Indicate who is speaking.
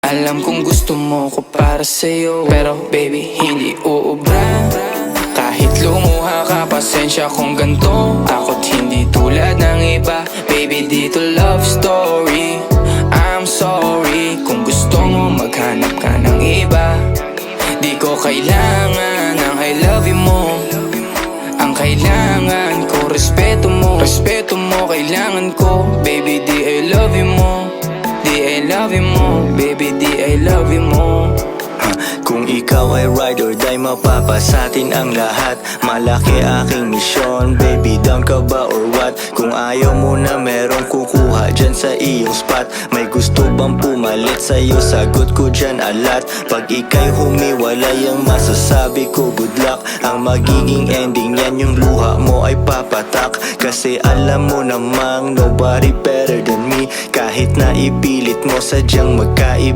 Speaker 1: Alam kong gusto mo ko para sa'yo, pero baby hindi uubra. Kahit lumuha ka, pasensya kung ganto. Ako't hindi tulad ng iba. Baby, dito love story. I'm sorry kung gusto mo maghanap ka ng iba. Di ko kailangan ng I love you mo. Ang kailangan ko, respeto mo. Respeto mo, kailangan ko. Baby, di I love you mo. Di I love you mo. Baby, di I love you mo.
Speaker 2: Kung ikaw ay ride or die, mapapasatin ang lahat. Malaki aking misyon, baby, down ka ba or what? Kung ayaw mo na merong kukuha dyan sa iyong spot. May gusto bang pumalit sa'yo? Sagot ko dyan alat. Pag ika'y humiwalay, ang masasabi ko good luck. Ang magiging ending yan, yung luha mo ay papatak. Kasi alam mo namang nobody better than me. Kahit na ipilit mo, sadyang magkaiba